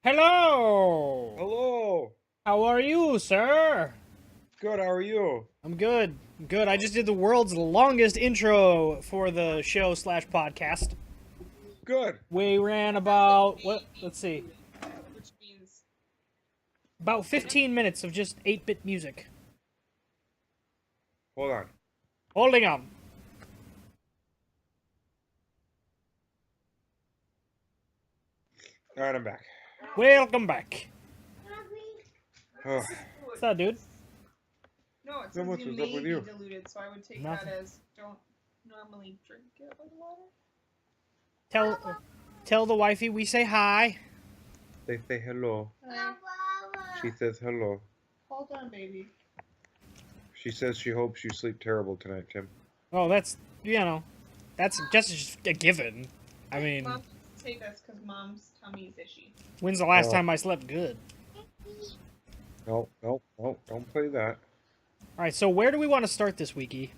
Hello! Hello. How are you, sir? Good. How are you? I'm good. Good. I just did the world's longest intro for the show slash podcast. Good. We ran about, let's see, Which means about 15 minutes of just 8-bit music. Hold on. Holding on. All right, I'm back. Welcome back. Oh, What's up, dude? no, it So says what's you up may with be you? diluted, so I would take Nothing. that as don't normally drink it with water. Tell the wifey we say hi. they say hello. Hi. She says hello. Hold on, baby. She says she hopes you sleep terrible tonight, Tim. Oh, that's that's just a given. I mean, Mom, take this because mom's tummy's ishy. when's the last Oh. time I slept good? No, no, no, don't play that. All right, so where do we want to start this weeky?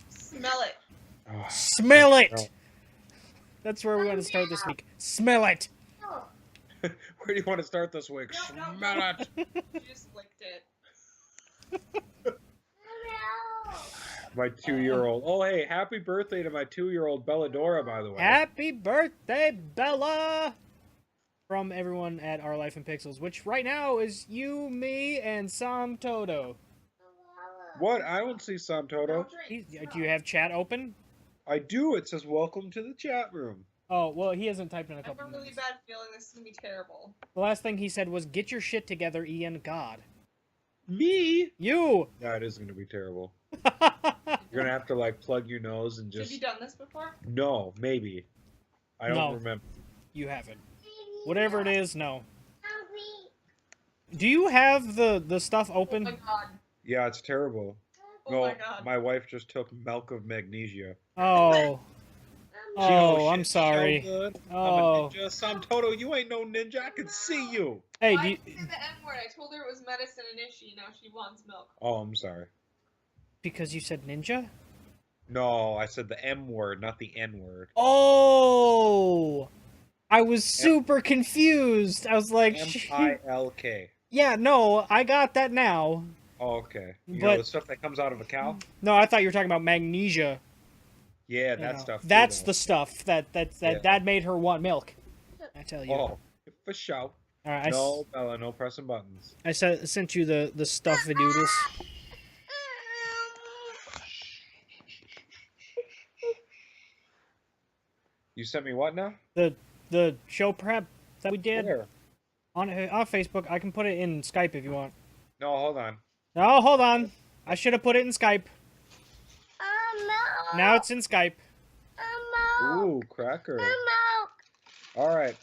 Smell it. Oh, Smell it. no. That's where we want to start this week. Smell it. Where do you want to start this week? No, no, Smell no. it. You just licked it. My 2-year-old. Oh, hey, happy birthday to my 2-year-old Belladora, by the way. Happy birthday, Bella! From everyone at Our Life in Pixels, which right now is you, me, and Sam Toto. What? I don't see Sam Toto. Do you have chat open? I do. It says welcome to the chat room. Oh, well, he hasn't typed in a I have couple a really minutes. bad feeling this is gonna be terrible. The last thing he said was, "Get your shit together, Ian." God. Me? You! Yeah, it is going to be terrible. You're gonna have to like plug your nose and Have just you done this before? no, maybe. I don't No. remember. You haven't. Whatever it is, no. Do you have the stuff Oh open? my god. Yeah, it's terrible. Oh No, my god. my wife just took milk of magnesia. Oh. Oh, I'm shit, sorry. So good. Oh. I'm a ninja. Sam Toto, you ain't no ninja. I can see you. Hey, Why do you, did you say the N word? I told her it was medicine and ishy. Now she wants milk. Oh, I'm sorry. because you said ninja? No, I said the M word, not the N word. Oh! I was super confused. I was like, MILK. yeah, no, I got that now. Oh, okay. You But- know the stuff that comes out of a cow? No, I thought you were talking about magnesia. Yeah, You that know. stuff. too, That's though. the stuff that Yeah. that made her want milk. I tell you. Oh, for sure. All right, No, Bella, no pressing buttons. I sent you the stuff doodles. You sent me what now? The show prep that we did Where? on Facebook. I can put it in Skype if you want. No, hold on. No, hold on. I should have put it in Skype. Now it's in Skype. Ooh, cracker. All right.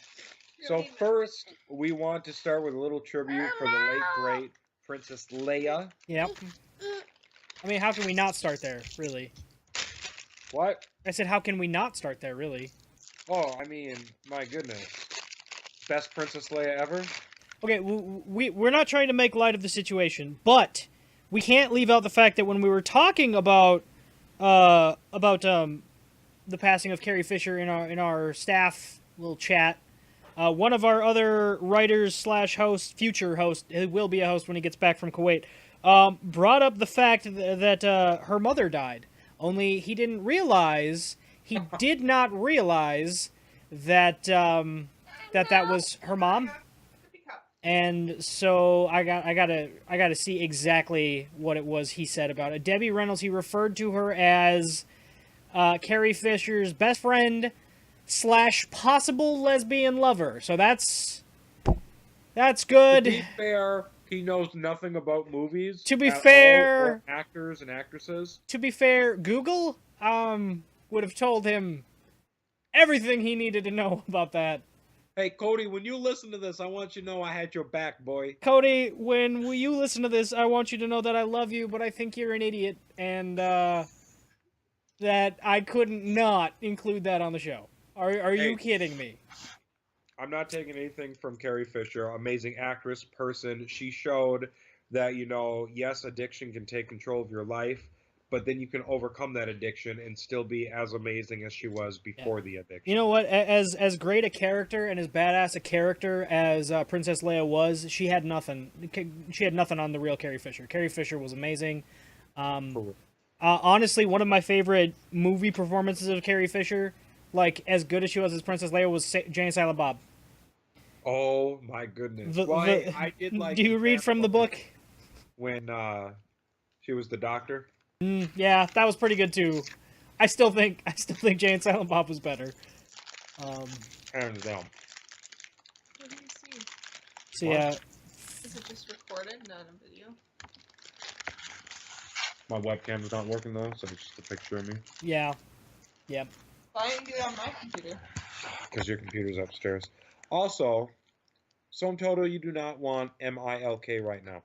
So first, we want to start with a little tribute for the late great Princess Leia. Yep. I mean, how can we not start there, really? What? I said, how can we not start there, really? Oh, I mean, my goodness. Best Princess Leia ever? Okay, we're not trying to make light of the situation, but we can't leave out the fact that when we were talking about the passing of Carrie Fisher in our staff little chat, one of our other writers slash hosts, future host, he will be a host when he gets back from Kuwait, brought up the fact that her mother died. Only he didn't realize, he did not realize that that was her mom. And so I gotta see exactly what it was he said about it. Debbie Reynolds, he referred to her as Carrie Fisher's best friend / possible lesbian lover. So that's To good. be fair, he knows nothing about movies. To be at all, fair- or actors and actresses. To be fair, Google would have told him everything he needed to know about that. Hey, Cody, when you listen to this, I want you to know I had your back, boy. Cody, when you listen to this, I want you to know that I love you, but I think you're an idiot, and that I couldn't not include that on the show. Are you Hey. kidding me? I'm not taking anything from Carrie Fisher, amazing actress, person. She showed that, yes, addiction can take control of your life, but then you can overcome that addiction and still be as amazing as she was before the addiction. You know what? As great a character and as badass a character as Princess Leia was, she had nothing. She had nothing on the real Carrie Fisher. Carrie Fisher was amazing. Honestly, one of my favorite movie performances of Carrie Fisher, like as good as she was as Princess Leia, was Jane and Silent Bob. Oh my goodness! I did like. Do you read from the book? When she was the doctor. Yeah, that was pretty good too. I still think Jane and Silent Bob was better. Hands down. What do you see? So yeah. Is it just recorded, not a video? My webcam's not working though, so it's just a picture of me. Yeah. Yep. Why didn't you do it on my computer? Because your computer's upstairs. Also, sum total, you do not want MILK right now.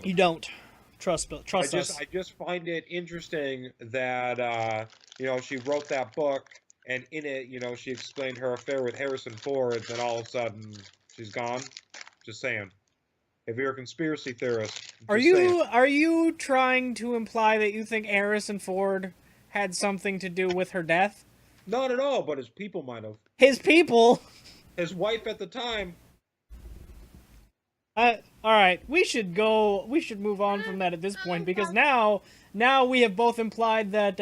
You don't. Trust us. I just find it interesting that she wrote that book, and in it, she explained her affair with Harrison Ford, then all of a sudden she's gone. Just saying. If you're a conspiracy theorist, are you trying to imply that you think Harrison Ford had something to do with her death? Not at all, but his people might have. His people? His wife at the time. All right, we should move on from that at this point, because now we have both implied that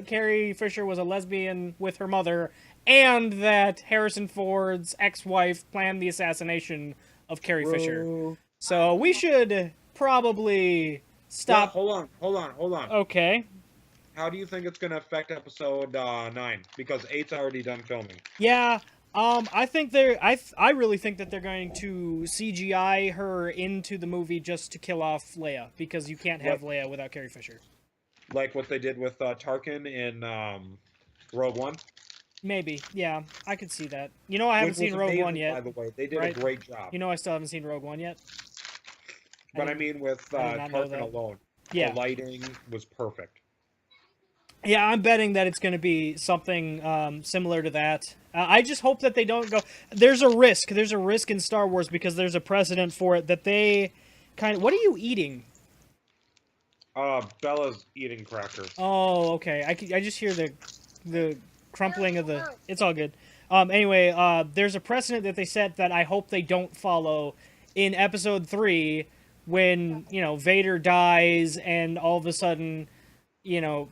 Carrie Fisher was a lesbian with her mother, and that Harrison Ford's ex-wife planned the assassination of Carrie Fisher. So we should probably stop. Well, hold on. Okay. How do you think it's going to affect episode 9? Because 8's already done filming. Yeah. I think I really think that they're going to CGI her into the movie just to kill off Leia, because you can't have Leia without Carrie Fisher. Like what they did with Tarkin in Rogue One? Maybe, yeah. I could see that. You know, I haven't seen Rogue One yet. By the way, they did a great job. You know, I still haven't seen Rogue One yet. But I mean, with Tarkin alone, the lighting was perfect. Yeah, I'm betting that it's going to be something similar to that. I just hope that they don't go... There's a risk. There's a risk in Star Wars, because there's a precedent for it, that they kind of... What are you eating? Bella's eating crackers. Oh, okay. I just hear the crumpling of the... It's all good. Anyway, there's a precedent that they set that I hope they don't follow in Episode 3, when, Vader dies, and all of a sudden...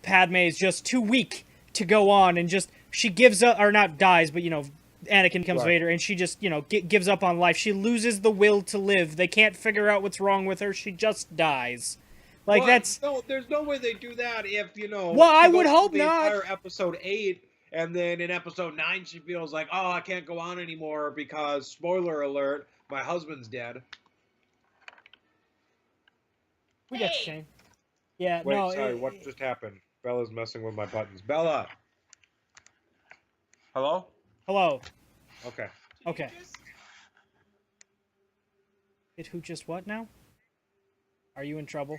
Padme is just too weak to go on, and just, she gives up, or not dies, but, Anakin becomes Vader, and she just, gives up on life. She loses the will to live. They can't figure out what's wrong with her. She just dies. Like, that's... No, there's no way they do that if, Well, I would hope not. Entire episode 8, and then in episode 9, she feels like, oh, I can't go on anymore because, spoiler alert, my husband's dead. We got you, Shane. Yeah, Wait, no. Sorry, what just happened? Bella's messing with my buttons. Bella! Hello? Hello. Okay. Okay. Did who just what now? Are you in trouble?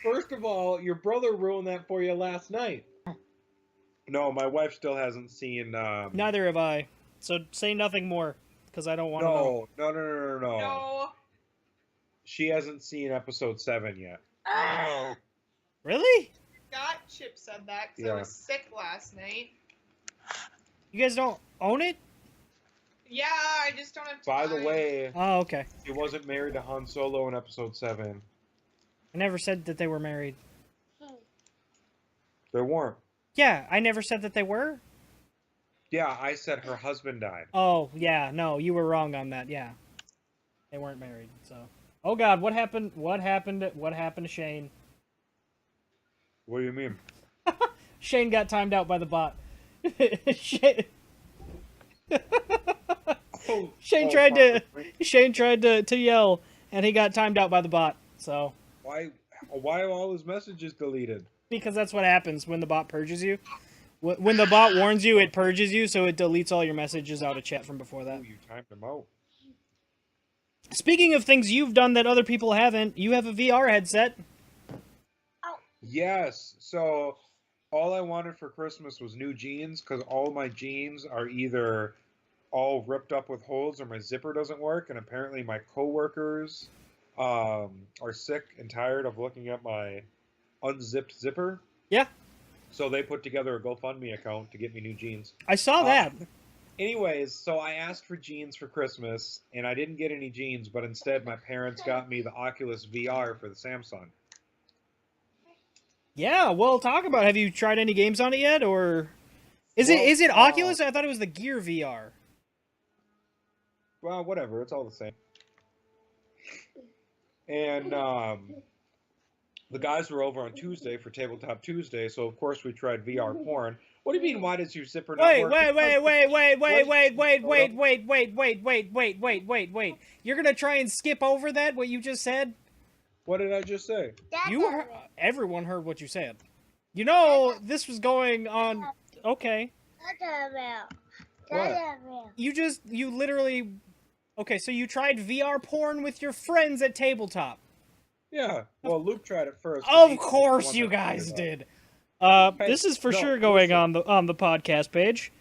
First of all, your brother ruined that for you last night. No, my wife still hasn't seen... Neither have I. So say nothing more, because I don't want to know. No. She hasn't seen episode 7 yet. Oh. Really? Chip said that because I was sick last night. You guys don't own it? Yeah, I just don't have time. By the way, oh, okay. She wasn't married to Han Solo in episode 7. I never said that they were married. They weren't. Yeah, I never said that they were. Yeah, I said her husband died. Oh, yeah, no, you were wrong on that, yeah. They weren't married, so... Oh God, what happened? What happened to Shane? What do you mean? Shane got timed out by the bot. Shane tried to yell, and he got timed out by the bot. So why are all his messages deleted? Because that's what happens when the bot purges you. When the bot warns you, it purges you, so it deletes all your messages out of chat from before that. Ooh, you timed him out. Speaking of things you've done that other people haven't, you have a VR headset. Yes, so all I wanted for Christmas was new jeans, because all my jeans are either all ripped up with holes or my zipper doesn't work, and apparently my coworkers are sick and tired of looking at my unzipped zipper. Yeah, So they put together a GoFundMe account to get me new jeans. I saw Uh, that. Anyways, so I asked for jeans for Christmas, and I didn't get any jeans, but instead my parents got me the Oculus VR for the Samsung. Yeah, well, talk about. Have you tried any games on it yet, or is Well, it Oculus? I thought it was the Gear VR. Well, whatever, it's all the same. And the guys were over on Tuesday for Tabletop Tuesday, so of course we tried VR porn. What do you mean? Why does your zipper not Wait, work? wait, wait, wait, wait, wait, wait, wait, Hold wait, up. wait, wait, wait, wait, wait, wait, wait, wait. You're gonna try and skip over that? What you just said? What did I just say? You heard, everyone heard what you said. You know, this was going on. Okay, What? you literally. Okay, so you tried VR porn with your friends at tabletop. Yeah. Well, Luke tried it first. 'cause Of he's the course, one you that guys figured it did. Hey, This is for no, sure going listen. on the podcast page.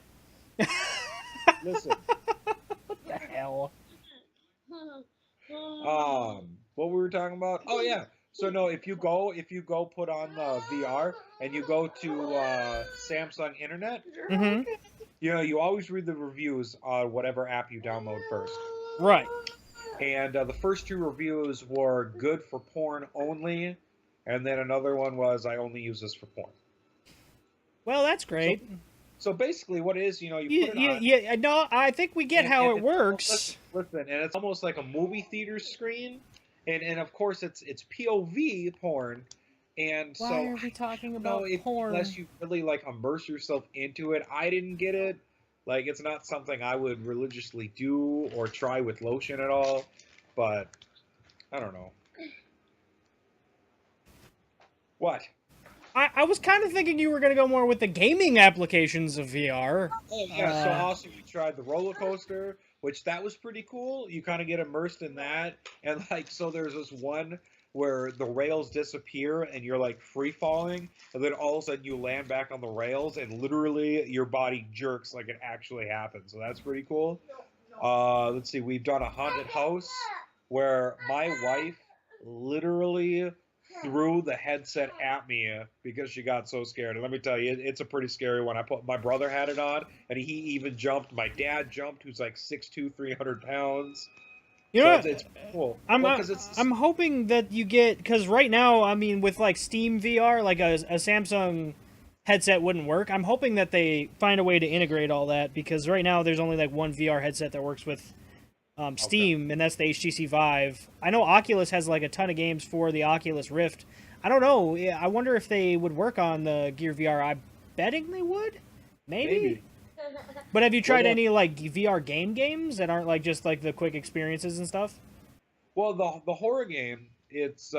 out. Listen. What the hell? What we were talking about? Oh yeah. So no, if you go put on the VR and you go to Samsung Internet, Mm-hmm. you always read the reviews on whatever app you download first. Right. And the first two reviews were good for porn only, and then another one was I only use this for porn. Well, that's great. So basically, what it is, you put it on. Yeah, no, I think we get and- how and it it's works. Listen, and it's almost like a movie theater screen, and of course it's POV porn, and Why so are we talking about if, porn? unless you really like immerse yourself into it. I didn't get it. Like it's not something I would religiously do or try with lotion at all, but I don't know. What? I was kind of thinking you were going to go more with the gaming applications of VR. Oh yeah, so Uh, also we tried the roller coaster, which that was pretty cool. You kind of get immersed in that, and like so there's this one where the rails disappear and you're like free falling, and then all of a sudden you land back on the rails and literally your body jerks like it actually happened. So that's pretty cool. Let's see, we've done a haunted house where my wife literally threw the headset at me because she got so scared. And let me tell you, it's a pretty scary one. My brother had it on, and he even jumped. My dad jumped, who's like 6'2", 300 pounds. You So know, it's cool. I'm Well, 'cause it's I'm hoping that you get, because right now, I mean, with like Steam VR, like a Samsung headset wouldn't work. I'm hoping that they find a way to integrate all that, because right now there's only like one VR headset that works with Steam, and that's the HTC Vive. I know Oculus has like a ton of games for the Oculus Rift. I don't know. I wonder if they would work on the Gear VR. I'm betting they would. Maybe. But have you tried Well, any like VR games that aren't like just like the quick experiences and stuff? well, the horror game. It's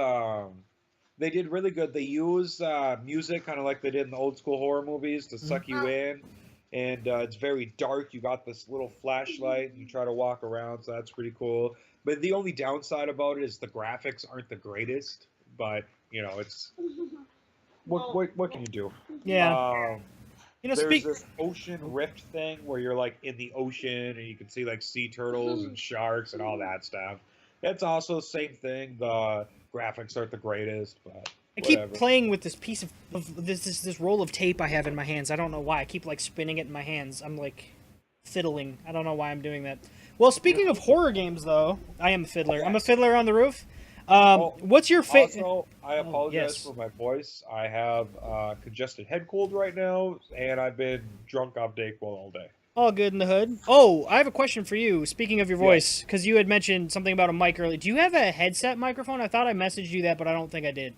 they did really good. They use music kind of like they did in the old school horror movies to suck you in, and it's very dark. You got this little flashlight, and you try to walk around, so that's pretty cool. But the only downside about it is the graphics aren't the greatest. But it's what can you do? Yeah. There's Speak. this ocean rift thing where you're like in the ocean and you can see like sea turtles and sharks and all that stuff. It's also the same thing. The graphics aren't the greatest, but I keep whatever. playing with this piece of this roll of tape I have in my hands. I don't know why. I keep like spinning it in my hands. I'm like fiddling. I don't know why I'm doing that. Well, speaking of horror games, though, I am a fiddler. I'm a fiddler on the roof. What's your favorite? Also, I apologize yes. for my voice. I have congested head cold right now, and I've been drunk off Dayquil all day. All good in the hood. Oh, I have a question for you. Speaking of your voice, because you had mentioned something about a mic earlier. Do you have a headset microphone? I thought I messaged you that, but I don't think I did.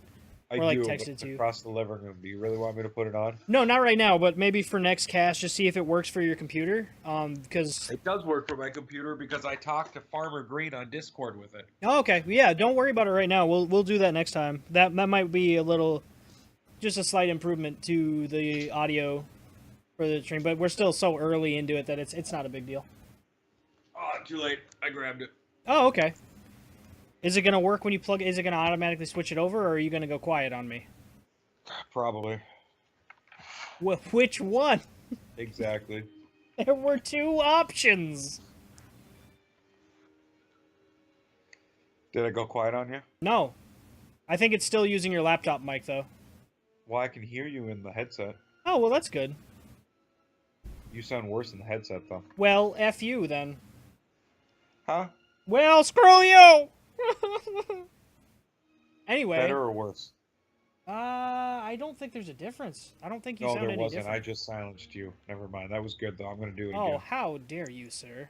I Or, like, do, texted but to you. across the living room. Do you really want me to put it on? No, not right now, but maybe for next cast, just see if it works for your computer. Because It does work for my computer because I talked to Farmer Green on Discord with it. oh, okay, yeah, don't worry about it right now. We'll do that next time. That might be a little, just a slight improvement to the audio for the stream, but we're still so early into it that it's not a big deal. Oh, too late. I grabbed it. Oh, okay. Is it gonna work when you plug it? Is it gonna automatically switch it over, or are you gonna go quiet on me? Probably. Which one? Exactly. There were two options. Did I go quiet on you? No. I think it's still using your laptop mic, though. Well, I can hear you in the headset. Oh, well, that's good. You sound worse in the headset, though. Well, F you, then. Huh? Well, screw you! Anyway. Better or worse? I don't think there's a difference. I don't think you No, sound there any wasn't. I different. just silenced you. Never mind. That was good, though. I'm going to do it Oh, again. how dare you, sir.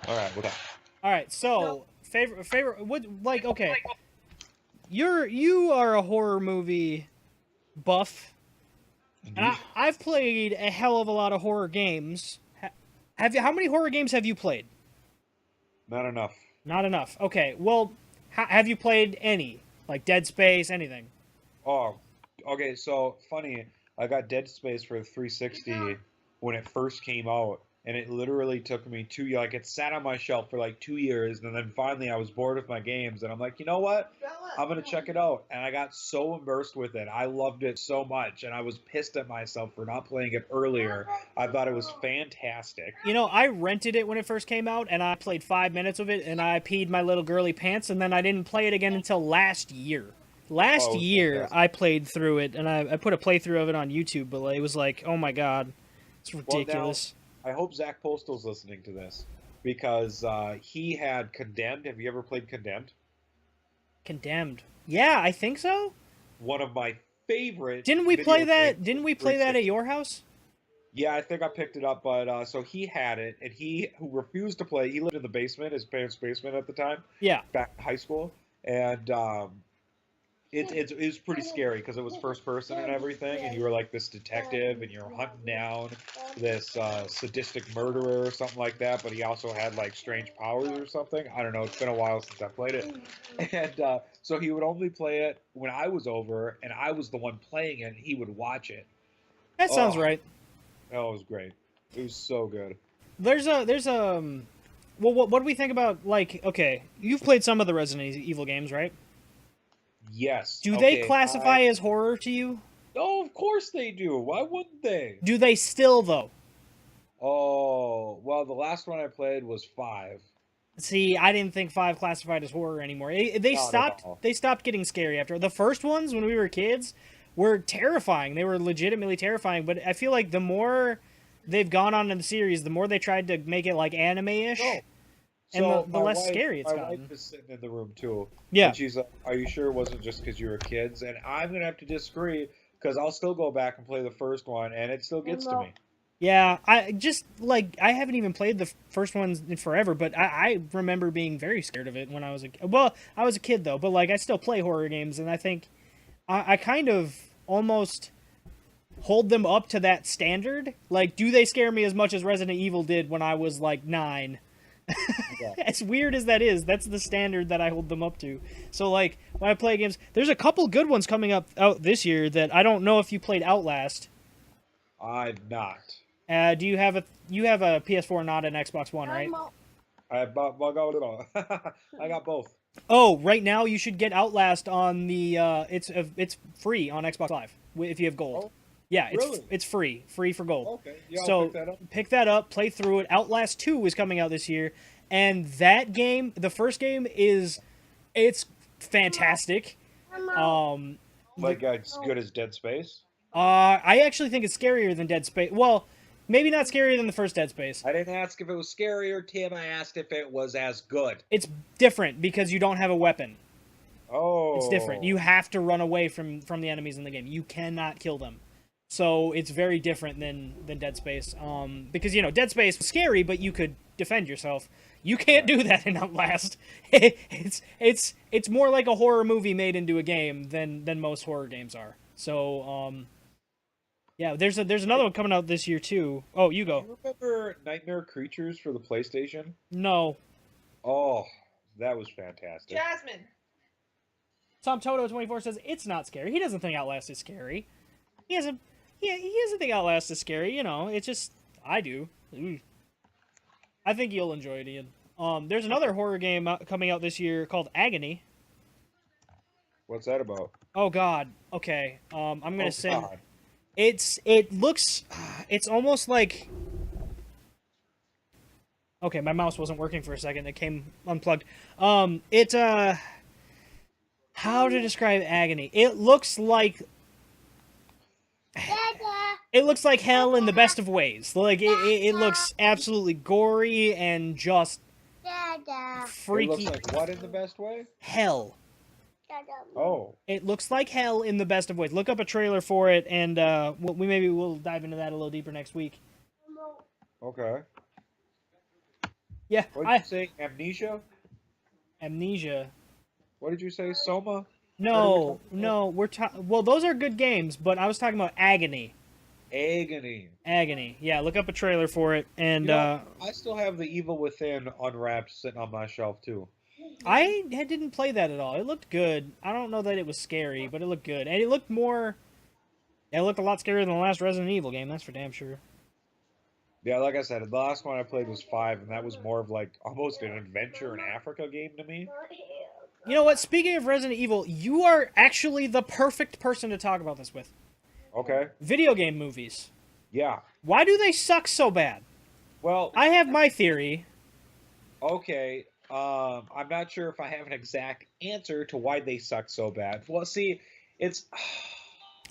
All right, what up? All right, so favorite what like okay. You are a horror movie buff, and I've played a hell of a lot of horror games. Have you? How many horror games have you played? Not enough. Not enough. Okay, well, have you played any like Dead Space, anything? Oh, okay. So funny. I got Dead Space for the 360 when it first came out, and it literally took me like it sat on my shelf for like 2 years, and then finally I was bored with my games, and I'm like, you know what? I'm gonna check it out, and I got so immersed with it. I loved it so much, and I was pissed at myself for not playing it earlier. I thought it was fantastic. You know, I rented it when it first came out, and I played 5 minutes of it, and I peed my little girly pants, and then I didn't play it again until last year. Last year, fantastic. I played through it, and I put a playthrough of it on YouTube, but it was like, oh my god, it's ridiculous. I hope Zach Postal's listening to this, because he had Condemned. Have you ever played Condemned? Condemned. Yeah, I think so. One of my favorite. Didn't we play video that? games Didn't we for play that at 360. your house? Yeah, I think I picked it up, but so he had it, and he who refused to play. He lived in the basement, his parents' basement at the time, Yeah. back in high school, and it was pretty scary because it was first person and everything, and you were like this detective, and you're hunting down this sadistic murderer or something like that. But he also had like strange powers or something. I don't know. It's been a while since I played it, and so he would only play it when I was over, and I was the one playing it. And he would watch it. That sounds Oh. right. Oh, it was great. It was so good. There's well, what do we think about, like, okay, you've played some of the Resident Evil games, right? Yes. Do they Okay, classify as horror to you? Oh, of course they do. Why wouldn't they? Do they still, though? Oh, well, the last one I played was 5. See, I didn't think 5 classified as horror anymore. They Not at stopped. all. They stopped getting scary after the first ones when we were kids. Were terrifying. They were legitimately terrifying. But I feel like the more they've gone on in the series, the more they tried to make it like anime-ish. No. And the my less scary it's my gotten. wife is sitting in the room too. Yeah. And she's like, "Are you sure it wasn't just because you were kids?" And I'm gonna have to disagree because I'll still go back and play the first one, and it still gets to me. Yeah, I just like I haven't even played the first ones in forever, but I remember being very scared of it when I was I was a kid though, but like I still play horror games, and I think I kind of almost hold them up to that standard. Like, do they scare me as much as Resident Evil did when I was like 9? Yeah. As weird as that is, that's the standard that I hold them up to. So like when I play games, there's a couple good ones coming out this year that I don't know if you played Outlast. I'm not. Do you have a PS4, not an Xbox One, right? I got both. Oh, right now you should get Outlast on the it's free on Xbox Live if you have gold. Oh, Yeah, really? it's free for gold. Okay. Yeah, I'll So pick that up. play through it. Outlast 2 is coming out this year, and that game, the first game it's fantastic. Like as good as Dead Space. I actually think it's scarier than Dead Space. Well, maybe not scarier than the first Dead Space. I didn't ask if it was scarier, Tim. I asked if it was as good. It's different because you don't have a weapon. Oh. It's different. You have to run away from the enemies in the game. You cannot kill them. So it's very different than Dead Space. Because Dead Space was scary, but you could defend yourself. You can't do that in Outlast. It's more like a horror movie made into a game than most horror games are. So yeah, there's another one coming out this year too. Oh, you go. Do you remember Nightmare Creatures for the PlayStation? No. Oh, that was fantastic. Jasmine. Tom Toto 24 says it's not scary. He doesn't think Outlast is scary. He doesn't think Outlast is scary. It's just I do. Ooh. I think you'll enjoy it, Ian. There's another horror game coming out this year called Agony. What's that about? Oh God. Okay. I'm gonna Oh, send. God. It looks. It's almost like. Okay, my mouse wasn't working for a second. It came unplugged. How to describe agony? It looks like hell in the best of ways. Like it looks absolutely gory and just It freaky. looks like what in the best way? Hell. Oh, It looks like hell in the best of ways. Look up a trailer for it, and we'll dive into that a little deeper next week. okay. Yeah, What did you say? Amnesia? Amnesia. What did you say? Soma? No, talking no, well, those are good games, but I was talking about Agony. Agony. Agony. Yeah, look up a trailer for it, and You know, I still have the Evil Within unwrapped sitting on my shelf too. I didn't play that at all. It looked good. I don't know that it was scary, but it looked good, and it looked a lot scarier than the last Resident Evil game. That's for damn sure. Yeah, like I said, the last one I played was 5, and that was more of like almost an adventure in Africa game to me. You know what? Speaking of Resident Evil, you are actually the perfect person to talk about this with. Okay. Video game movies. Yeah. Why do they suck so bad? Well, I have my theory. okay. I'm not sure if I have an exact answer to why they suck so bad. Well, see, it's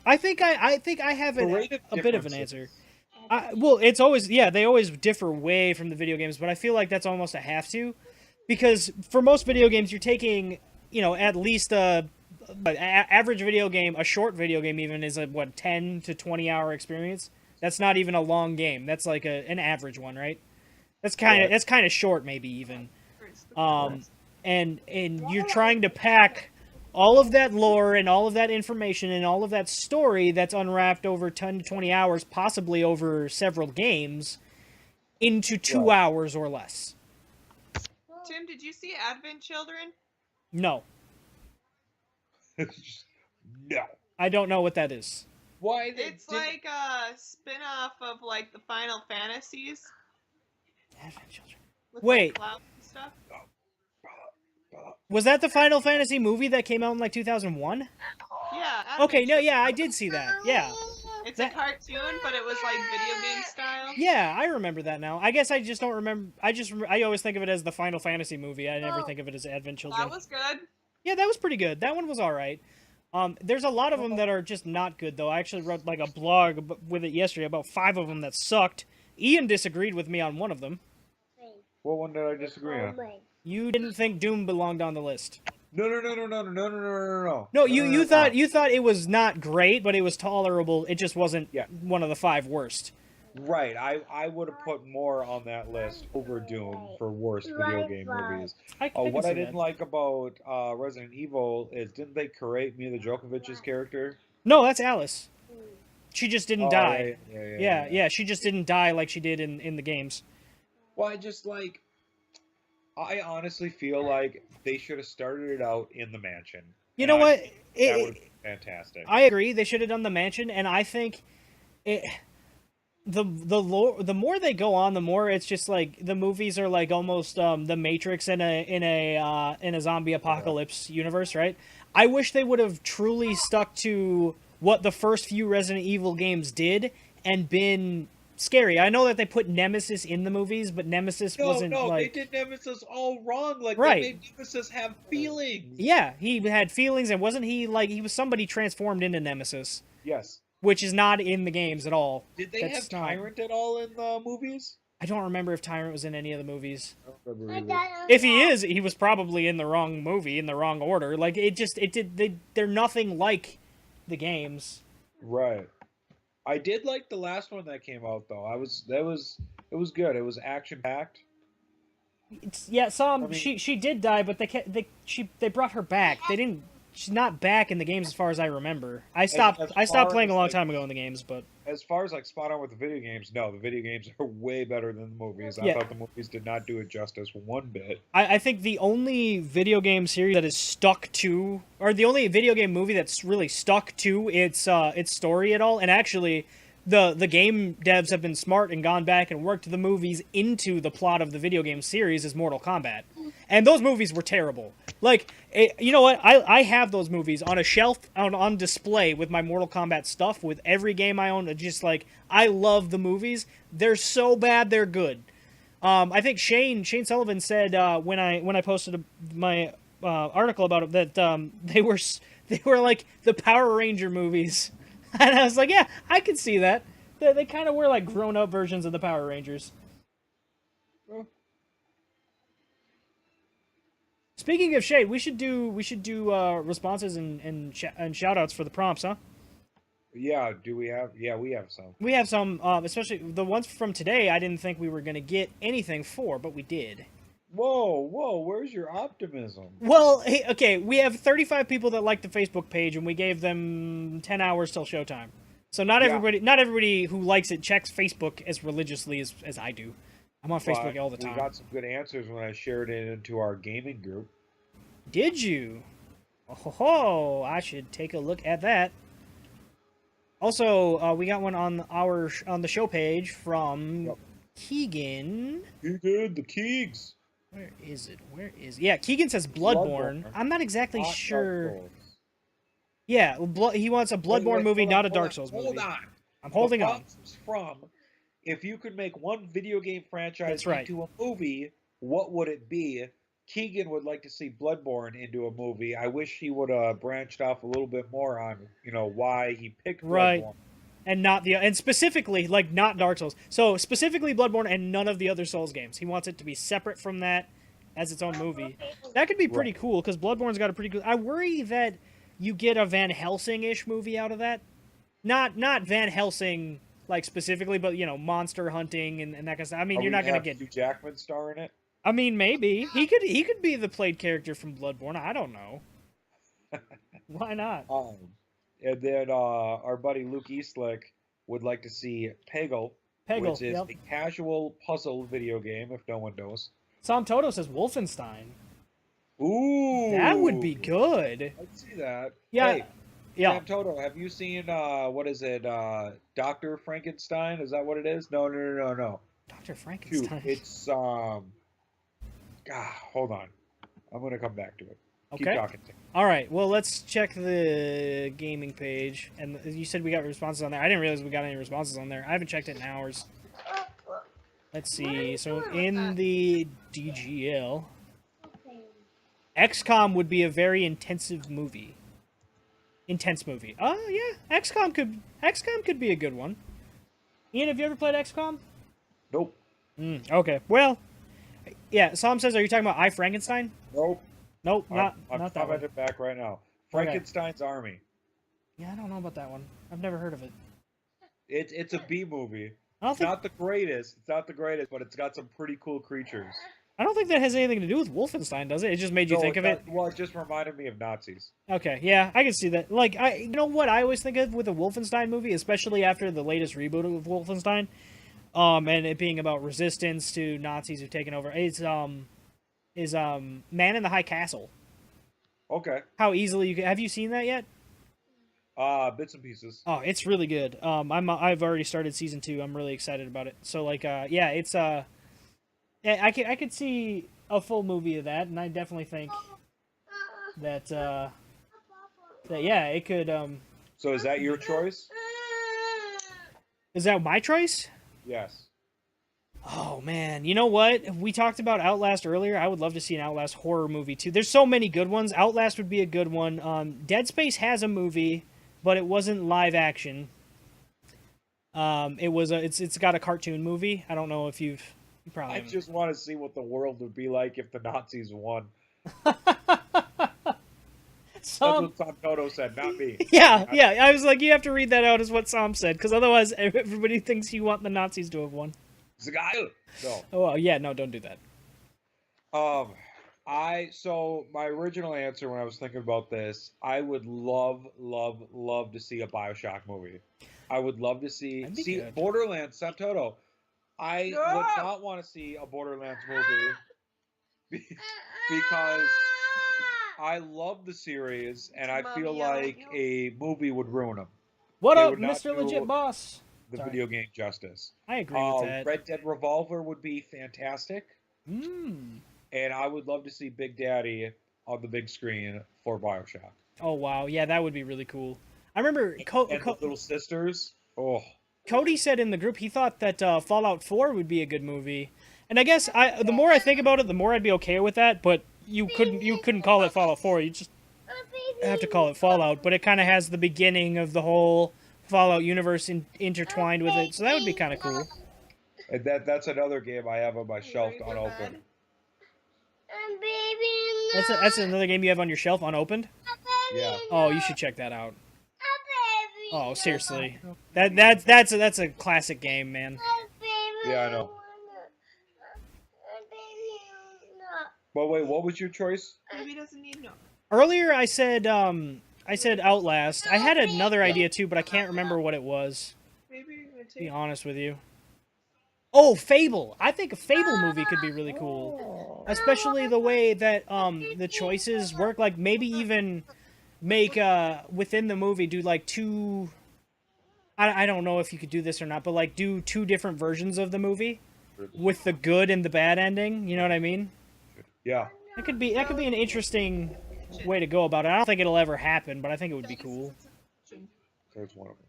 I think I have the rate a of bit of an differences. answer. Well, it's always they always differ way from the video games, but I feel like that's almost a have to, because for most video games you're taking at least average video game, a short video game even is a 10 to 20 hour experience. That's not even a long game. That's like an average one, right? That's kind of short, maybe even. And you're trying to pack all of that lore and all of that information and all of that story that's unwrapped over 10 to 20 hours, possibly over several games, into 2 hours or less. Tim, did you see Advent Children? No, No. I don't know what that is. Why? It's like a spin-off of like the Final Fantasies. Advent Children. With, Wait. like, clouds and stuff. Was that the Final Fantasy movie that came out in like 2001? Yeah. Okay, Advent no, Children. yeah, I did see that. Yeah. It's that- a cartoon, but it was like video game style. Yeah, I remember that now. I guess I just don't remember. I always think of it as the Final Fantasy movie. I never think of it as Advent Children. That was good. Yeah, that was pretty good. That one was all right. There's a lot of them that are just not good, though. I actually wrote like a blog with it yesterday about 5 of them that sucked. Ian disagreed with me on one of them. What one did I disagree on? You didn't think Doom belonged on the list. No. No, you thought it was not great, but it was tolerable. It just wasn't one of the 5 worst. Right, I would have put more on that list over Doom for worst video game movies. What I didn't like about Resident Evil is, didn't they create Mila Jokovich's character? No, that's Alice. She just didn't die. Yeah. She just didn't die like she did in the games. Well, I honestly feel like they should have started it out in the mansion. You know what? That would be fantastic. I agree. They should have done the mansion, and I think the more they go on, the more it's just like the movies are like almost the Matrix in a zombie apocalypse universe, right? I wish they would have truly stuck to what the first few Resident Evil games did and been scary. I know that they put Nemesis in the movies, but Nemesis wasn't like... they did Nemesis all wrong. Like, right. They made Nemesis have feelings. Yeah, he had feelings, and wasn't he like he was somebody transformed into Nemesis? Yes. Which is not in the games at all. Did they have Tyrant at all in the movies? I don't remember if Tyrant was in any of the movies. I don't remember either. If he is, he was probably in the wrong movie, in the wrong order. Like, they're nothing like the games. Right. I did like the last one that came out though. It was good. It was action packed. She did die, but they brought her back. They didn't. She's not back in the games as far as I remember. I stopped playing a long time ago in the games, but as far as like spot on with the video games, no, the video games are way better than the movies. I Yeah. thought the movies did not do it justice one bit. I think the only video game series that is stuck to, or the only video game movie that's really stuck to its story at all, and actually, the game devs have been smart and gone back and worked the movies into the plot of the video game series, is Mortal Kombat. And those movies were terrible. Like, you know what? I have those movies on a shelf, on display with my Mortal Kombat stuff, with every game I own. Just like, I love the movies. They're so bad, they're good. I think Shane Sullivan said when I posted my article about it that they were like the Power Ranger movies, and I was like, yeah, I could see that. They kind of were like grown up versions of the Power Rangers. Well, Speaking of shade, we should do responses and shout outs for the prompts, huh? yeah, do we have? Yeah, we have some. We have some, especially the ones from today. I didn't think we were gonna get anything for, but we did. Whoa, where's your optimism? Well, hey, okay, we have 35 people that like the Facebook page, and we gave them 10 hours till showtime. So not Yeah. everybody who likes it checks Facebook as religiously as I do. I'm on Facebook But all the we time. got some good answers when I shared it into our gaming group. Did you? Oh, I should take a look at that. Also, we got one on the show page from Yep. Keegan. You good? The Keegs. Where is it? Yeah, Keegan says Bloodborne. Bloodborne. I'm not exactly Not Dark sure. Souls. Yeah, he wants a Bloodborne Wait, movie, hold not on, a Dark hold Souls on, movie. Hold on. I'm holding the on. prompt is from, if you could make one video game franchise That's right. into a movie, what would it be? Keegan would like to see Bloodborne into a movie. I wish he would have branched off a little bit more on, why he picked Right. Bloodborne. And specifically, like, not Dark Souls. So specifically Bloodborne and none of the other Souls games. He wants it to be separate from that as its own movie. That could be pretty Right. cool because Bloodborne's got a pretty good. I worry that you get a Van Helsing-ish movie out of that. Not Van Helsing like specifically, but monster hunting and that kind of stuff. I mean, Are you're we not gonna have get. Hugh Jackman star in it. I mean, maybe he could be the played character from Bloodborne. I don't know. Why not? And then our buddy Luke Eastlick would like to see Peggle, Peggle. which is Yep. a casual puzzle video game, if no one knows. Sam Toto says Wolfenstein. Ooh, That would be good. I'd see that. Yeah. Hey, Yeah. Sam Toto, have you seen what is it? Dr. Frankenstein? Is that what it is? No. Dr. Shoot, Frankenstein. it's hold on. I'm gonna come back to it. Keep Okay. talking. All right. Well, let's check the gaming page. And you said we got responses on there. I didn't realize we got any responses on there. I haven't checked it in hours. Let's see. So in the DGL, XCOM would be a very intense movie. Oh yeah, XCOM could be a good one. Ian, have you ever played XCOM? Nope. Okay. Well, yeah. Sam says, "Are you talking about I Frankenstein?" Nope. Nope, I'm not that one. commenting back right now. Frankenstein's Army. Yeah, I don't know about that one. I've never heard of it. It's a B movie. I don't It's think not the greatest. It's not the greatest, but it's got some pretty cool creatures. that has anything to do with Wolfenstein, does it? It just made you No, think of it. Well, it just reminded me of Nazis. Okay, yeah, I can see that. Like, you know what I always think of with a Wolfenstein movie, especially after the latest reboot of Wolfenstein, and it being about resistance to Nazis who've taken over. Is Man in the High Castle. Okay. How easily have you seen that yet? Bits and pieces. Oh, it's really good. I've already started season 2. I'm really excited about it. So like, yeah, it's I could see a full movie of that, and I definitely think that yeah, it could. So is that your choice? Is that my choice? Yes. Oh man, you know what? We talked about Outlast earlier. I would love to see an Outlast horror movie too. There's so many good ones. Outlast would be a good one. Dead Space has a movie, but it wasn't live action. It's got a cartoon movie. I don't know if you probably I haven't. just want to see what the world would be like if the Nazis won. That's what Sam Toto said, not me. Yeah. I was like, you have to read that out as what Sam said, because otherwise everybody thinks you want the Nazis to have won. Zagail. No. Oh well, yeah, no, don't do that. So my original answer when I was thinking about this, I would love to see a BioShock movie. I would love to see That'd be good. Borderlands, Sam Toto. I would not want to see a Borderlands movie because I love the series and I feel Mommy, I love like you. a movie would ruin them. What They up, would not Mr. do Legit Boss? The Sorry. video game justice. I agree with that. Red Dead Revolver would be fantastic. Mm. And I would love to see Big Daddy on the big screen for BioShock. Oh wow, yeah, that would be really cool. I remember And the Little Sisters. Oh, Cody said in the group he thought that Fallout 4 would be a good movie, And I guess the more I think about it, the more I'd be okay with that. But you couldn't call it Fallout 4. You just have to call it Fallout. But it kind of has the beginning of the whole Fallout universe intertwined with it, so that would be kind of cool. And that's another game I have on my shelf unopened. That's another game you have on your shelf unopened. Yeah. Oh, you should check that out. Oh, seriously, that's a classic game, man. Yeah, I know. But wait, what was your choice? Baby doesn't need no. Earlier, I said Outlast. I had another idea too, but I can't remember what it was. Baby, you're gonna To be take. honest with you. Oh, Fable! I think a Fable movie could be really cool, especially the way that the choices work. Like maybe even make within the movie do like two. I don't know if you could do this or not, but like do two different versions of the movie with the good and the bad ending. You know what I mean? Yeah. That could be an interesting way to go about it. I don't think it'll ever happen, but I think it would be cool. There's one of them.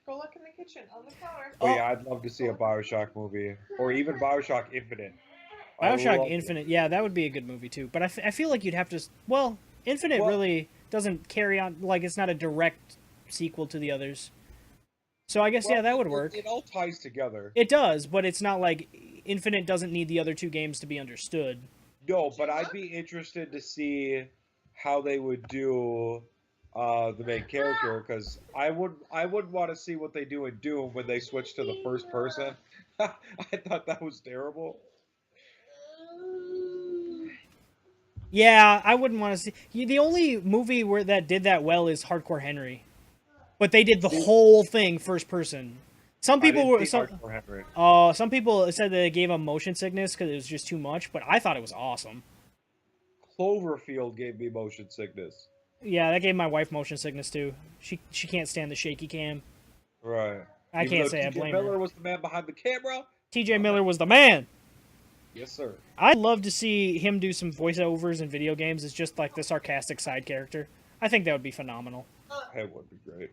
Go look in the kitchen on the counter. Oh yeah, I'd love to see a Bioshock movie, or even Bioshock Infinite. I Bioshock love Infinite, yeah, that would be a good movie too. But I feel like you'd have to. Well, Infinite Well- really doesn't carry on. Like it's not a direct sequel to the others. So I guess Well, yeah, that would work. It all ties together. It does, but it's not like Infinite doesn't need the other two games to be understood. No, but I'd be interested to see how they would do the main character, because I would want to see what they do in Doom when they switch to the first person. I thought that was terrible. Yeah, I wouldn't want to see. The only movie where that did that well is Hardcore Henry, but they did the whole thing first person. Some people were Hardcore Henry. some people said that they gave them motion sickness because it was just too much, but I thought it was awesome. Cloverfield gave me motion sickness. Yeah, that gave my wife motion sickness too. She can't stand the shaky cam. Right. I Even can't though say I T.J. blame Miller her. was the man behind the camera. T.J. Miller was the man. Yes, sir. I'd love to see him do some voiceovers in video games as just like the sarcastic side character. I think that would be phenomenal. That would be great.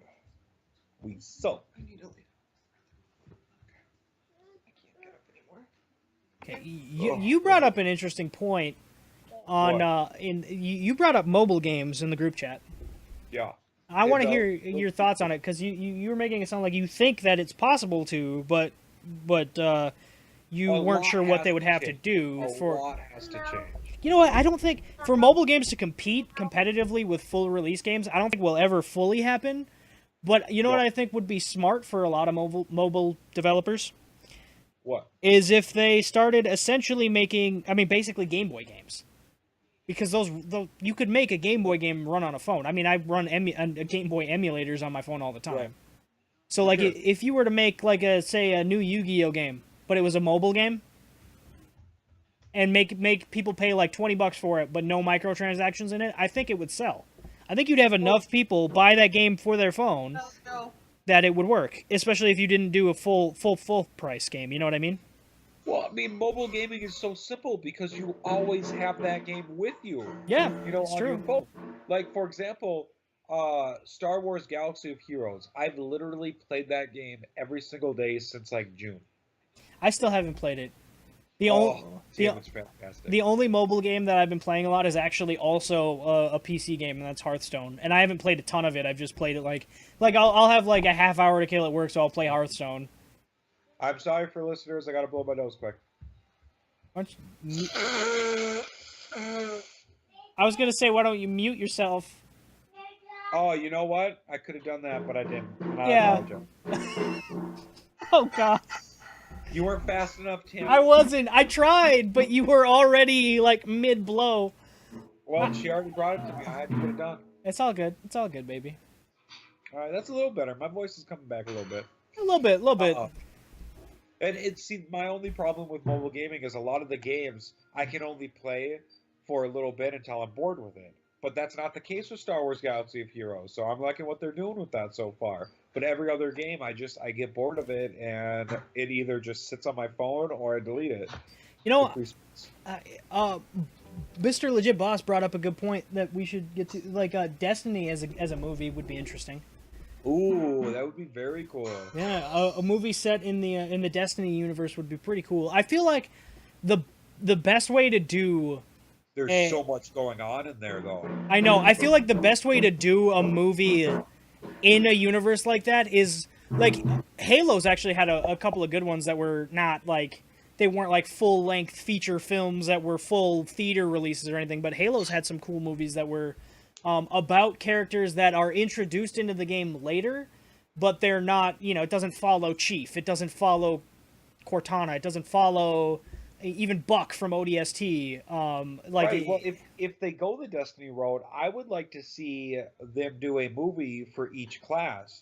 We suck. I need to leave. I can't get up anymore. Okay, you brought up an interesting point on you brought up mobile games in the group chat. Yeah. I want to It's, hear your thoughts on it because you were making it sound like you think that it's possible to, but you A weren't lot sure what has they would to have to change. do A for. lot has to change. You know what? I don't think for mobile games to compete competitively with full release games, I don't think will ever fully happen. But you know what Yeah. I think would be smart for a lot of mobile developers What? is if they started essentially making, I mean, basically Game Boy games. Because those you could make a Game Boy game run on a phone. I mean, I run Game Boy emulators on my phone all the time. Right. So like, Sure. if you were to make like a new Yu-Gi-Oh game, but it was a mobile game, and make people pay like $20 for it, but no microtransactions in it, I think it would sell. I think you'd have enough people buy that game for their phone Let's go. that it would work, especially if you didn't do a full price game. You know what I mean? Well, I mean, mobile gaming is so simple because you always have that game with you. Yeah, You know, it's on true. your phone. Like, for example, Star Wars Galaxy of Heroes. I've literally played that game every single day since like June. I still haven't played it. Damn, it's fantastic. The only mobile game that I've been playing a lot is actually also a PC game, and that's Hearthstone. And I haven't played a ton of it. I've just played it like I'll have like a half hour to kill at work, so I'll play Hearthstone. I'm sorry for listeners. I gotta blow my nose quick. Why don't you I was gonna say, why don't you mute yourself? Oh, you know what? I could have done that, but I didn't. And I Yeah. apologize. Oh god, You weren't fast enough, Tim. I wasn't. I tried, but you were already like mid blow. Well, she already brought it to me. I had to get it done. It's all good. It's all good, baby. All right, that's a little better. My voice is coming back a little bit. A little bit, a little bit. And see, my only problem with mobile gaming is a lot of the games I can only play for a little bit until I'm bored with it. But that's not the case with Star Wars Galaxy of Heroes, so I'm liking what they're doing with that so far. But every other game, I get bored of it, and it either just sits on my phone or I delete it. You know, Mr. Legit Boss brought up a good point that we should get to. Like, Destiny as a movie would be interesting. Ooh, that would be very cool. Yeah, a movie set in the Destiny universe would be pretty cool. I feel like the best way to do There's so much going on in there, though. I know. I feel like the best way to do a movie in a universe like that is like Halo's actually had a couple of good ones that were not like they weren't like full length feature films that were full theater releases or anything, but Halo's had some cool movies that were about characters that are introduced into the game later, but they're not, it doesn't follow Chief, it doesn't follow Cortana, it doesn't follow even Buck from ODST. Right. Well, if they go the Destiny road, I would like to see them do a movie for each class.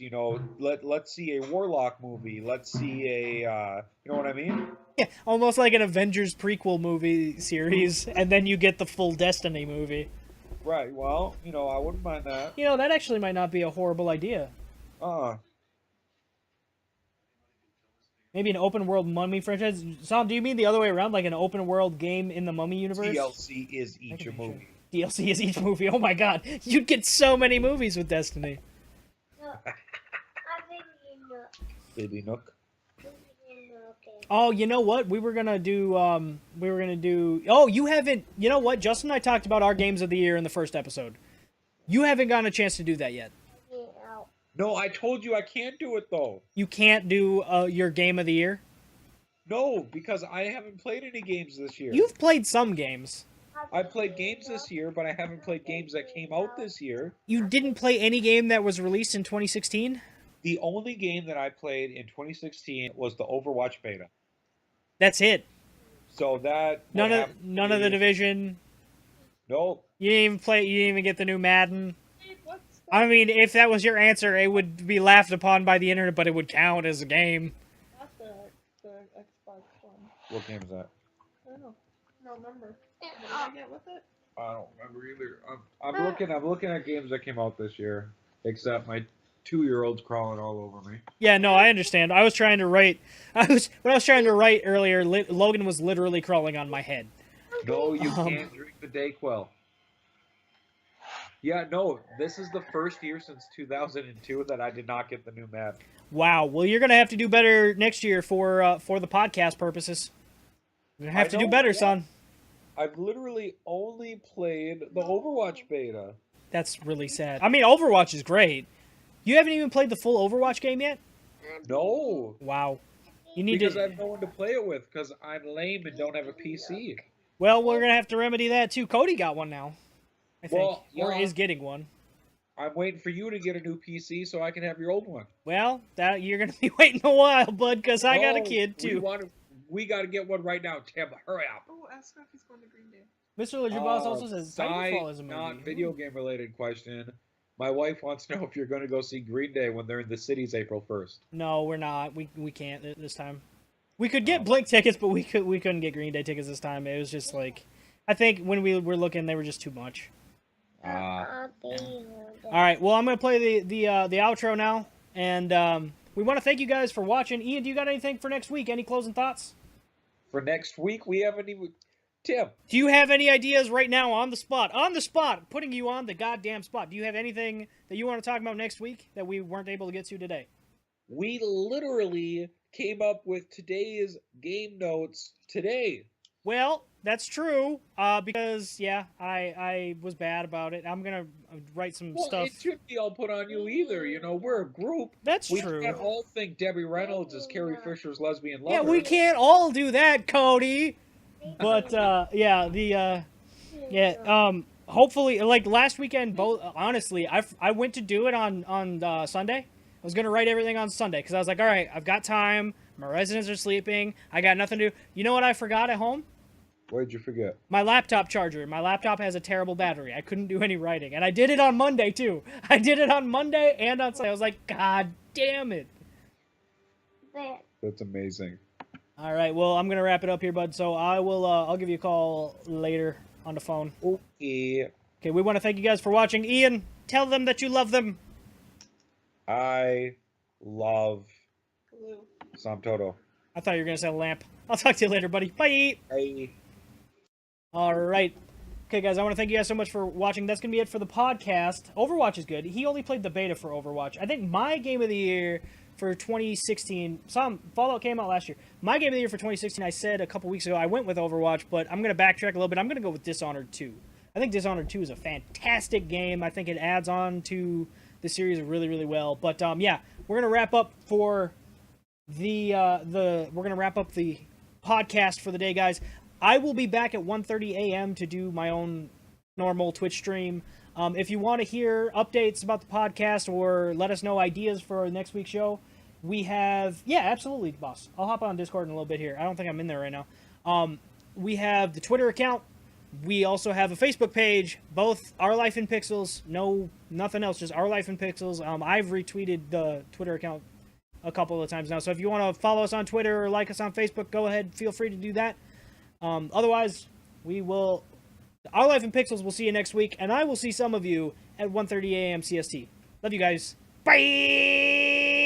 Let's see a Warlock movie. Let's see a you know what I mean? Yeah, almost like an Avengers prequel movie series, and then you get the full Destiny movie. Right. Well, I wouldn't mind that. That actually might not be a horrible idea. Maybe an open world Mummy franchise. Sam, do you mean the other way around, like an open world game in the Mummy universe? DLC is each movie. DLC is each movie. Oh my god, you'd get so many movies with Destiny. Baby Nook. Oh, you know what? We were gonna do. Oh, you haven't. You know what? Justin and I talked about our games of the year in the first episode. You haven't gotten a chance to do that yet. No, I told you I can't do it though. You can't do your game of the year? No, because I haven't played any games this year. You've played some games. I've played games this year, but I haven't played games that came out this year. You didn't play any game that was released in 2016? The only game that I played in 2016 was the Overwatch beta. That's it. So that none of the Division. Nope. You didn't even get the new Madden. I mean, if that was your answer, it would be laughed upon by the internet, but it would count as a game. Not the Xbox one. What game is that? I don't know. I don't remember. What did I get with it? I don't remember either. I'm looking at games that came out this year, except my 2-year-old's crawling all over me. Yeah, no, I understand. When I was trying to write earlier, Logan was literally crawling on my head. No, you can't drink the Dayquil. Yeah, no, this is the first year since 2002 that I did not get the new map. Wow. Well, you're gonna have to do better next year for the podcast purposes. You're gonna have to do better, son. I've literally only played the Overwatch beta. That's really sad. I mean, Overwatch is great. You haven't even played the full Overwatch game yet? No. Wow. Because I have no one to play it with, because I'm lame and don't have a PC. Well, we're gonna have to remedy that too. Cody got one now, I think, Well, or yeah. is getting one. I'm waiting for you to get a new PC so I can have your old one. Well, that you're gonna be waiting a while, bud, because I got a kid too. We got to get one right now, Tim. Hurry up. Oh, ask if he's going to Green Day. Mr. Legit Boss also says Titanfall is a movie. Not video game related question. My wife wants to know if you're going to go see Green Day when they're in the cities April 1st. No, we're not. We can't this time. We could get Blink tickets, but we couldn't get Green Day tickets this time. It was just like, I think when we were looking, they were just too much. Yeah. All right. Well, I'm gonna play the outro now, and we want to thank you guys for watching. Ian, do you got anything for next week? Any closing thoughts? For next week, we haven't even. Tim, do you have any ideas right now on the spot? On the spot, putting you on the goddamn spot. Do you have anything that you want to talk about next week that we weren't able to get to today? We literally came up with today's game notes today. Well, that's true, because, yeah, I was bad about it. I'm going to write some stuff. It shouldn't be all put on you either. We're a group. That's we true. We can't all think Debbie Reynolds is Carrie Fisher's lesbian lover. Yeah, we can't all do that, Cody. But, hopefully, like, last weekend, honestly, I went to do it on Sunday. I was going to write everything on Sunday, because I was like, all right, I've got time. My residents are sleeping. I got nothing to do. You know what I forgot at home? What did you forget? My laptop charger. My laptop has a terrible battery. I couldn't do any writing. And I did it on Monday, too. I did it on Monday and on Sunday. I was like, God damn it. That's amazing. All right, well, I'm going to wrap it up here, bud. So I'll give you a call later on the phone. Okay. Okay, we want to thank you guys for watching. Ian, tell them that you love them. I love Sam Toto. I thought you were going to say lamp. I'll talk to you later, buddy. Bye. Bye. All right. Okay, guys, I want to thank you guys so much for watching. That's going to be it for the podcast. Overwatch is good. He only played the beta for Overwatch. I think my game of the year for 2016, Fallout came out last year. My game of the year for 2016, I said a couple weeks ago, I went with Overwatch, but I'm going to backtrack a little bit. I'm going to go with Dishonored 2. I think Dishonored 2 is a fantastic game. I think it adds on to the series really, really well. But yeah, we're going to wrap up for the podcast for the day, guys. I will be back at 1:30 a.m. to do my own normal Twitch stream. If you want to hear updates about the podcast or let us know ideas for next week's show, we have... Yeah, absolutely, boss. I'll hop on Discord in a little bit here. I don't think I'm in there right now. We have the Twitter account. We also have a Facebook page. Both Our Life in Pixels. No, nothing else. Just Our Life in Pixels. I've retweeted the Twitter account a couple of times now. So if you want to follow us on Twitter or like us on Facebook, go ahead. Feel free to do that. Otherwise, we will... Our Life in Pixels, we'll see you next week, and I will see some of you at 1:30 a.m. CST. Love you guys. Bye!